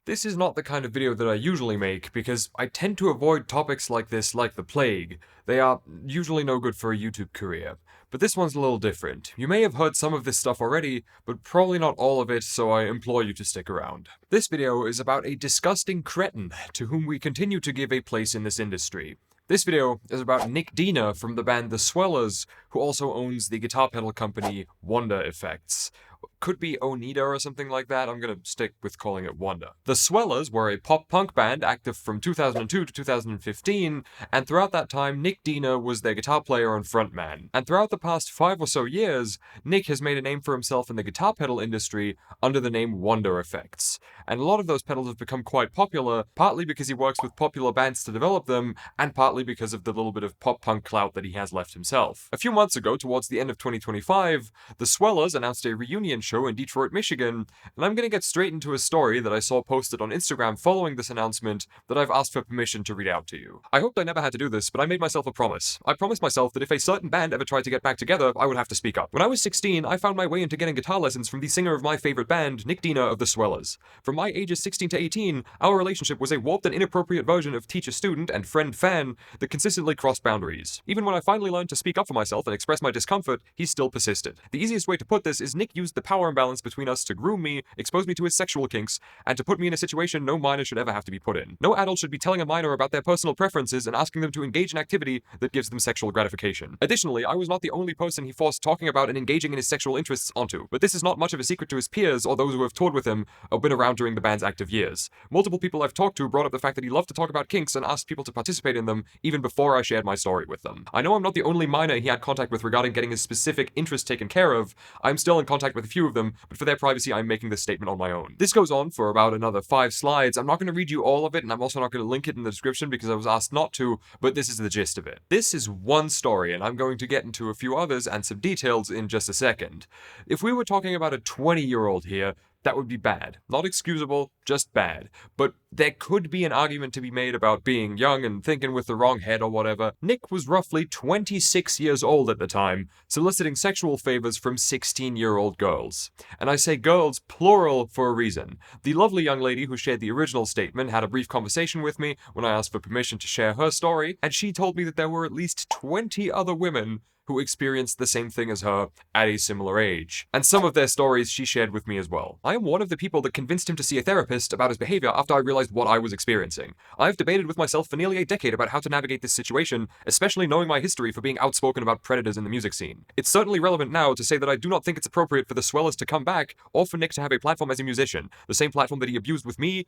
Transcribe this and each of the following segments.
This is not the kind of video that I usually make, because I tend to avoid topics like this like the plague. They are usually no good for a YouTube career. But this one's a little different. You may have heard some of this stuff already, but probably not all of it, so I implore you to stick around. This video is about a disgusting cretin to whom we continue to give a place in this industry. This video is about Nick Diener from the band The Swellers, who also owns the guitar pedal company Oneder Effects. Could be Oneder or something like that. I'm gonna stick with calling it Wonder. The Swellers were a pop-punk band active from 2002 to 2015, and throughout that time, Nick Diener was their guitar player and frontman. And throughout the past 5 or so years, Nick has made a name for himself in the guitar pedal industry under the name Oneder Effects. And a lot of those pedals have become quite popular, partly because he works with popular bands to develop them, and partly because of the little bit of pop-punk clout that he has left himself. A few months ago, towards the end of 2025, the Swellers announced a reunion show in Detroit, Michigan, and I'm gonna get straight into a story that I saw posted on Instagram following this announcement that I've asked for permission to read out to you. I hoped I never had to do this, but I made myself a promise. I promised myself that if a certain band ever tried to get back together, I would have to speak up. When I was 16, I found my way into getting guitar lessons from the singer of my favorite band, Nick Diener of the Swellers. From my ages 16 to 18, our relationship was a warped and inappropriate version of teacher-student and friend-fan that consistently crossed boundaries. Even when I finally learned to speak up for myself and express my discomfort, he still persisted. The easiest way to put this is Nick used the power imbalance between us to groom me, expose me to his sexual kinks, and to put me in a situation no minor should ever have to be put in. No adult should be telling a minor about their personal preferences and asking them to engage in activity that gives them sexual gratification. Additionally, I was not the only person he forced talking about and engaging in his sexual interests onto, but this is not much of a secret to his peers or those who have toured with him or been around during the band's active years. Multiple people I've talked to brought up the fact that he loved to talk about kinks and asked people to participate in them even before I shared my story with them. I know I'm not the only minor he had contact with regarding getting his specific interest taken care of. I'm still in contact with a few of them, but for their privacy, I'm making this statement on my own. This goes on for about another 5 slides. I'm not going to read you all of it, and I'm also not going to link it in the description because I was asked not to, but this is the gist of it. This is one story, and I'm going to get into a few others and some details in just a second. If we were talking about a 20-year-old here, that would be bad. Not excusable, just bad. But there could be an argument to be made about being young and thinking with the wrong head or whatever. Nick was roughly 26 years old at the time, soliciting sexual favors from 16-year-old girls. And I say girls plural for a reason. The lovely young lady who shared the original statement had a brief conversation with me when I asked for permission to share her story, and she told me that there were at least 20 other women who experienced the same thing as her at a similar age. And some of their stories she shared with me as well. I am one of the people that convinced him to see a therapist about his behavior after I realized what I was experiencing. I've debated with myself for nearly a decade about how to navigate this situation, especially knowing my history for being outspoken about predators in the music scene. It's certainly relevant now to say that I do not think it's appropriate for the Swellers to come back, or for Nick to have a platform as a musician, the same platform that he abused with me,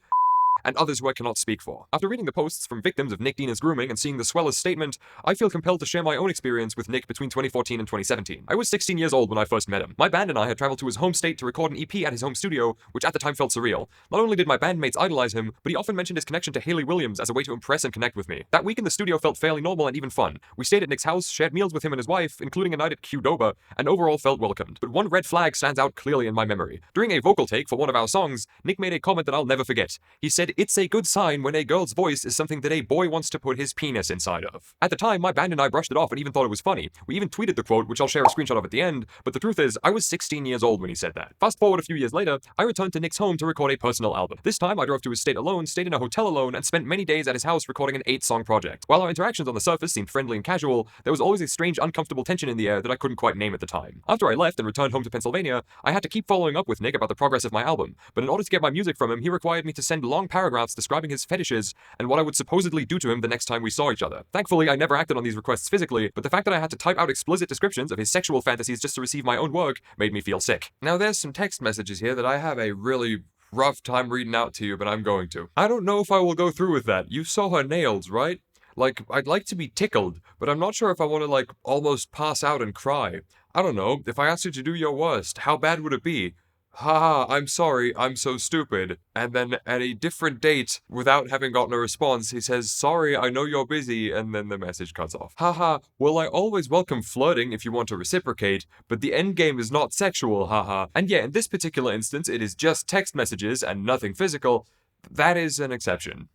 and others who I cannot speak for. After reading the posts from victims of Nick Diener's grooming and seeing the Swellers' statement, I feel compelled to share my own experience with Nick between 2014 and 2017. I was 16 years old when I first met him. My band and I had traveled to his home state to record an EP at his home studio, which at the time felt surreal. Not only did my bandmates idolize him, but he often mentioned his connection to Hayley Williams as a way to impress and connect with me. That week in the studio felt fairly normal and even fun. We stayed at Nick's house, shared meals with him and his wife, including a night at Qdoba, and overall felt welcomed. But one red flag stands out clearly in my memory. During a vocal take for one of our songs, Nick made a comment that I'll never forget. He said, "It's a good sign when a girl's voice is something that a boy wants to put his penis inside of." At the time, my band and I brushed it off and even thought it was funny. We even tweeted the quote, which I'll share a screenshot of at the end, but the truth is, I was 16 years old when he said that. Fast forward a few years later, I returned to Nick's home to record a personal album. This time, I drove to his state alone, stayed in a hotel alone, and spent many days at his house recording an 8-song project. While our interactions on the surface seemed friendly and casual, there was always a strange, uncomfortable tension in the air that I couldn't quite name at the time. After I left and returned home to Pennsylvania, I had to keep following up with Nick about the progress of my album, but in order to get my music from him, he required me to send long paragraphs describing his fetishes and what I would supposedly do to him the next time we saw each other. Thankfully, I never acted on these requests physically, but the fact that I had to type out explicit descriptions of his sexual fantasies just to receive my own work made me feel sick. Now there's some text messages here that I have a really rough time reading out to you, but I'm going to. I don't know if I will go through with that. You saw her nails, right? Like, I'd like to be tickled, but I'm not sure if I want to, like, almost pass out and cry. I don't know. If I asked you to do your worst, how bad would it be? Haha, I'm sorry, I'm so stupid. And then at a different date, without having gotten a response, he says, sorry, I know you're busy, and then the message cuts off. Haha, well, I always welcome flirting if you want to reciprocate, but the end game is not sexual, haha. And yeah, in this particular instance, it is just text messages and nothing physical. That is an exception.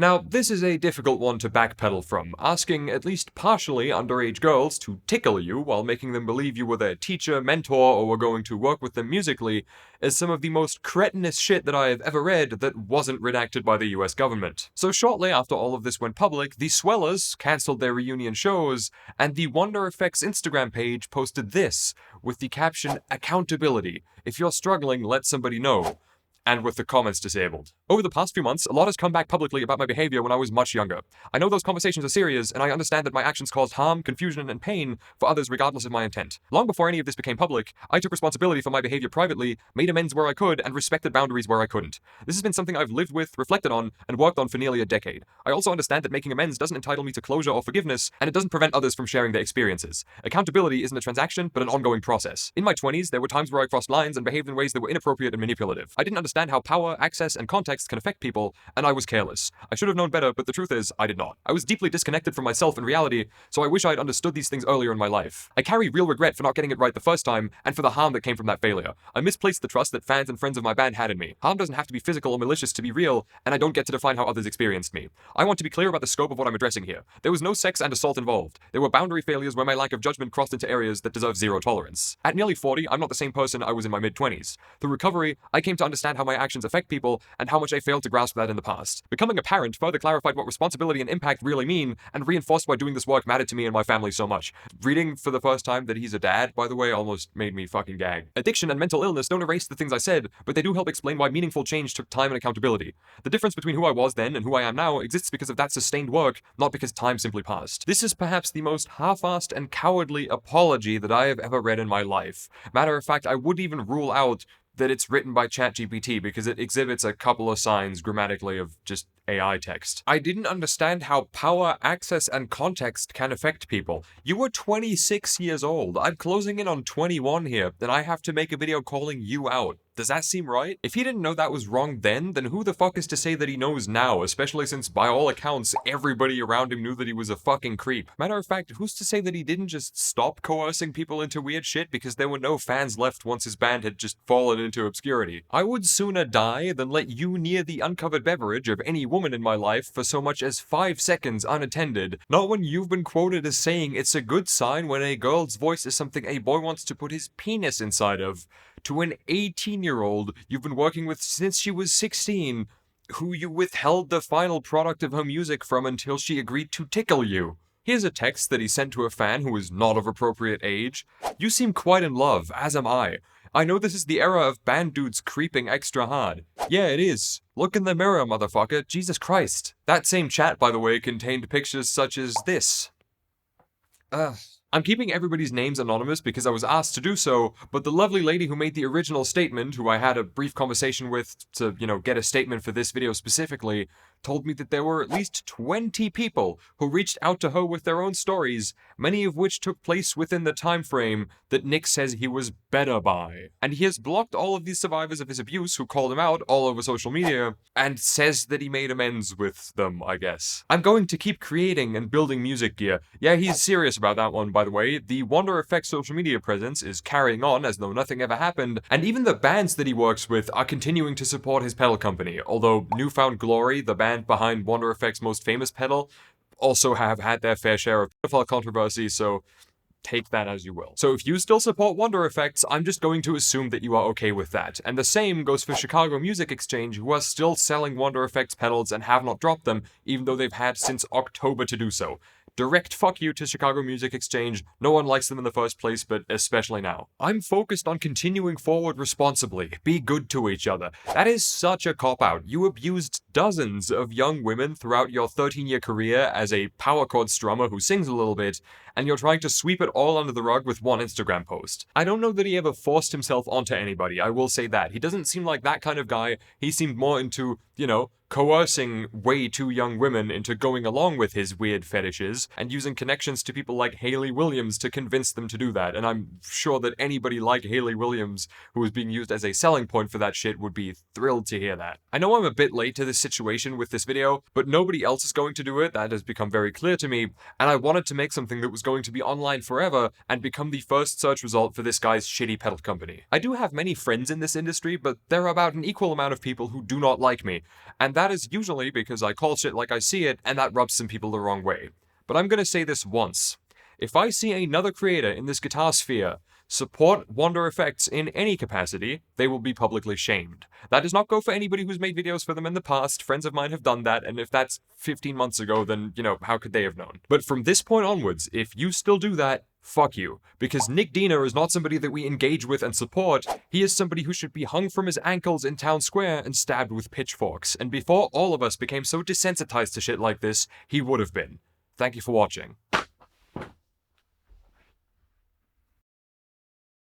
Now, this is a difficult one to backpedal from. Asking at least partially underage girls to tickle you while making them believe you were their teacher, mentor, or were going to work with them musically is some of the most cretinous shit that I have ever read that wasn't redacted by the US government. So shortly after all of this went public, the Swellers cancelled their reunion shows, and the Oneder Effects Instagram page posted this, with the caption, "Accountability. If you're struggling, let somebody know." And with the comments disabled. Over the past few months, a lot has come back publicly about my behavior when I was much younger. I know those conversations are serious, and I understand that my actions caused harm, confusion, and pain for others regardless of my intent. Long before any of this became public, I took responsibility for my behavior privately, made amends where I could, and respected boundaries where I couldn't. This has been something I've lived with, reflected on, and worked on for nearly a decade. I also understand that making amends doesn't entitle me to closure or forgiveness, and it doesn't prevent others from sharing their experiences. Accountability isn't a transaction, but an ongoing process. In my 20s, there were times where I crossed lines and behaved in ways that were inappropriate and manipulative. I didn't understand how power, access, and context can affect people, and I was careless. I should have known better, but the truth is, I did not. I was deeply disconnected from myself and reality, so I wish I had understood these things earlier in my life. I carry real regret for not getting it right the first time, and for the harm that came from that failure. I misplaced the trust that fans and friends of my band had in me. Harm doesn't have to be physical or malicious to be real, and I don't get to define how others experienced me. I want to be clear about the scope of what I'm addressing here. There was no sex and assault involved. There were boundary failures where my lack of judgment crossed into areas that deserve zero tolerance. At nearly 40, I'm not the same person I was in my mid-20s. Through recovery, I came to understand how my actions affect people, and how much I failed to grasp that in the past. Becoming a parent further clarified what responsibility and impact really mean, and reinforced why doing this work mattered to me and my family so much. Reading for the first time that he's a dad, by the way, almost made me fucking gag. Addiction and mental illness don't erase the things I said, but they do help explain why meaningful change took time and accountability. The difference between who I was then and who I am now exists because of that sustained work, not because time simply passed. This is perhaps the most half-assed and cowardly apology that I have ever read in my life. Matter of fact, I would even rule out that it's written by ChatGPT because it exhibits a couple of signs grammatically of just AI text. I didn't understand how power, access, and context can affect people. You were 26 years old. I'm closing in on 21 here, and I have to make a video calling you out. Does that seem right? If he didn't know that was wrong then who the fuck is to say that he knows now, especially since by all accounts, everybody around him knew that he was a fucking creep. Matter of fact, who's to say that he didn't just stop coercing people into weird shit because there were no fans left once his band had just fallen into obscurity? I would sooner die than let you near the uncovered beverage of any woman in my life for so much as 5 seconds unattended, not when you've been quoted as saying it's a good sign when a girl's voice is something a boy wants to put his penis inside of, to an 18-year-old you've been working with since she was 16, who you withheld the final product of her music from until she agreed to tickle you. Here's a text that he sent to a fan who is not of appropriate age. "You seem quite in love, as am I. I know this is the era of band dudes creeping extra hard." Yeah, it is. Look in the mirror, motherfucker. Jesus Christ. That same chat, by the way, contained pictures such as this. I'm keeping everybody's names anonymous because I was asked to do so, but the lovely lady who made the original statement, who I had a brief conversation with to, get a statement for this video specifically, told me that there were at least 20 people who reached out to her with their own stories, many of which took place within the time frame that Nick says he was better by. And he has blocked all of these survivors of his abuse who called him out all over social media, and says that he made amends with them, I guess. I'm going to keep creating and building music gear. Yeah, he's serious about that one, by the way. The Oneder Effects social media presence is carrying on as though nothing ever happened, and even the bands that he works with are continuing to support his pedal company, although Newfound Glory, the band behind Oneder Effects' most famous pedal, also have had their fair share of pedophile controversy, so take that as you will. So if you still support Oneder Effects, I'm just going to assume that you are okay with that. And the same goes for Chicago Music Exchange, who are still selling Oneder Effects pedals and have not dropped them, even though they've had since October to do so. Direct fuck you to Chicago Music Exchange. No one likes them in the first place, but especially now. I'm focused on continuing forward responsibly. Be good to each other. That is such a cop-out. You abused dozens of young women throughout your 13-year career as a power chord strummer who sings a little bit, and you're trying to sweep it all under the rug with one Instagram post. I don't know that he ever forced himself onto anybody, I will say that. He doesn't seem like that kind of guy. He seemed more into, coercing way too young women into going along with his weird fetishes, and using connections to people like Hayley Williams to convince them to do that, and I'm sure that anybody like Hayley Williams who was being used as a selling point for that shit would be thrilled to hear that. I know I'm a bit late to this situation with this video, but nobody else is going to do it. That has become very clear to me, and I wanted to make something that was going to be online forever and become the first search result for this guy's shitty pedal company. I do have many friends in this industry, but there are about an equal amount of people who do not like me, and that is usually because I call shit like I see it, and that rubs some people the wrong way. But I'm gonna say this once. If I see another creator in this guitar sphere support Oneder Effects in any capacity, they will be publicly shamed. That does not go for anybody who's made videos for them in the past. Friends of mine have done that, and if that's 15 months ago, then, how could they have known? But from this point onwards, if you still do that, fuck you. Because Nick Diener is not somebody that we engage with and support. He is somebody who should be hung from his ankles in town square and stabbed with pitchforks. And before all of us became so desensitized to shit like this, he would have been. Thank you for watching.